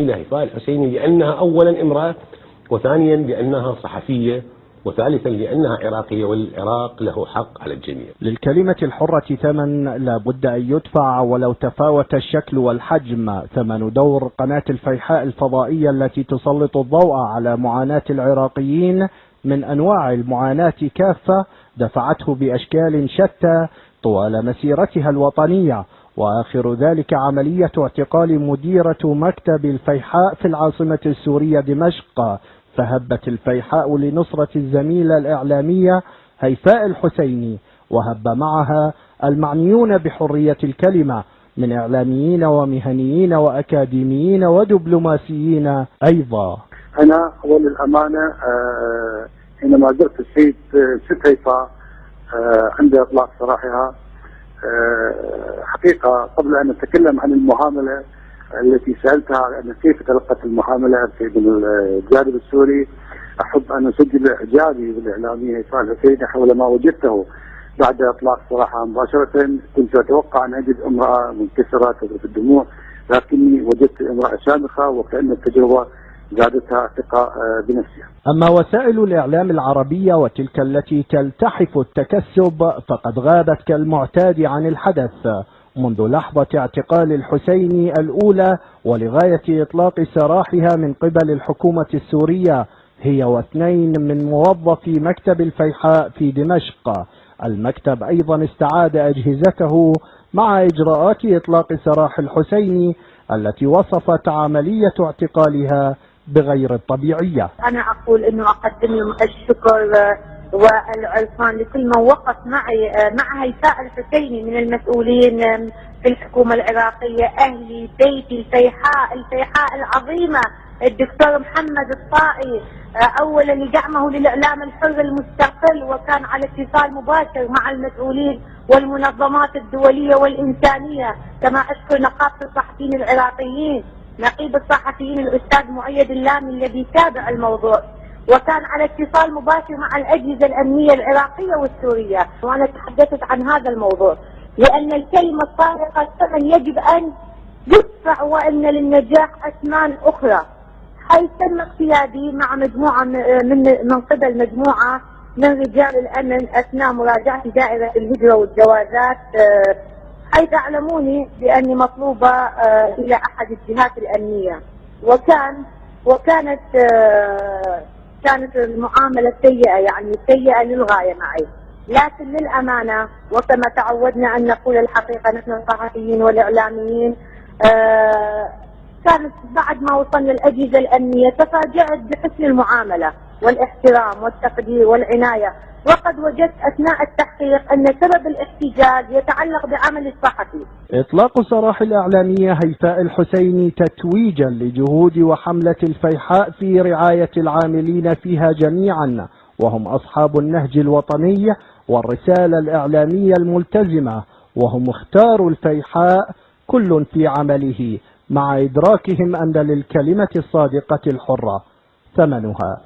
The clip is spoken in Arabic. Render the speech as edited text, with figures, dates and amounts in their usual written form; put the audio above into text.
هيفاء الحسيني لأنها أولا امرأة، وثانيا لأنها صحفية، وثالثا لأنها عراقية، والعراق له حق على الجميع. للكلمة الحرة ثمن لا بد أن يدفع ولو تفاوت الشكل والحجم. ثمن دور قناة الفيحاء الفضائية التي تسلط الضوء على معاناة العراقيين من أنواع المعاناة كافة، دفعته بأشكال شتى طوال مسيرتها الوطنية، وآخر ذلك عملية اعتقال مديرة مكتب الفيحاء في العاصمة السورية دمشق. فهبت الفيحاء لنصرة الزميلة الإعلامية هيفاء الحسيني، وهب معها المعنيون بحرية الكلمة من إعلاميين ومهنيين وأكاديميين ودبلوماسيين أيضا. أنا أول الأمانة حينما زرت السيد ست هيفاء عند إطلاق سراحها، حقيقة قبل أن أتكلم عن المعاملة التي سألتها أن كيف تلقت المعاملة في الجانب السوري، أحب أن أسجل إعجابي بالإعلامية هيفاء الحسيني حول ما وجدته بعد إطلاق سراحها مباشرة. كنت أتوقع أن أجد امرأة منكسرة تذرف الدموع، لكني وجدت امرأة شامخة وكأن التجربة زادتها ثقة بنفسها. أما وسائل الإعلام العربية وتلك التي تلتحف التكسب فقد غابت كالمعتاد عن الحدث منذ لحظة اعتقال الحسيني الأولى ولغاية إطلاق سراحها من قبل الحكومة السورية، هي واثنين من موظفي مكتب الفيحاء في دمشق. المكتب أيضا استعاد أجهزته مع إجراءات إطلاق سراح الحسيني التي وصفت عملية اعتقالها بغير الطبيعية. أنا أقول أنه أقدم لهم الشكر والعرفان لكل من وقف معي مع هيفاء الحسيني من المسؤولين في الحكومة العراقية، أهلي، بيتي، الفيحاء العظيمة، الدكتور محمد الطائي، أولا لدعمه للإعلام الحر المستقل، وكان على اتصال مباشر مع المسؤولين والمنظمات الدولية والإنسانية. كما أشكر نقابة الصحفيين العراقيين، نقيب الصحفيين الأستاذ مؤيد اللامي الذي تابع الموضوع، وكان على اتصال مباشر مع الأجهزة الأمنية العراقية والسورية. وأنا تحدثت عن هذا الموضوع لأن الكلمة الصادقة الثمن يجب أن يدفع، وأن للنجاح أثمان أخرى. حيث تم اقتيادي مع مجموعة من قبل مجموعة من رجال الأمن أثناء مراجعة دائرة الهجرة والجوازات، حيث أعلموني بأني مطلوبة إلى أحد الجهات الأمنية، كانت المعاملة سيئة، يعني سيئة للغاية معي. لكن للأمانة وكما تعودنا أن نقول الحقيقة نحن الصحفيين والإعلاميين، كانت بعد ما وصلنا الأجهزة الأمنية تفاجأت بحسن المعاملة والاحترام والتقدير والعناية. وقد وجدت أثناء التحقيق أن سبب الاحتجاج يتعلق بعمل الصحفي. إطلاق سراح الإعلامية هيفاء الحسيني تتويجا لجهود وحملة الفيحاء في رعاية العاملين فيها جميعا، وهم أصحاب النهج الوطني والرسالة الإعلامية الملتزمة، وهم اختاروا الفيحاء كل في عمله، مع إدراكهم أن للكلمة الصادقة الحرة ثمنها.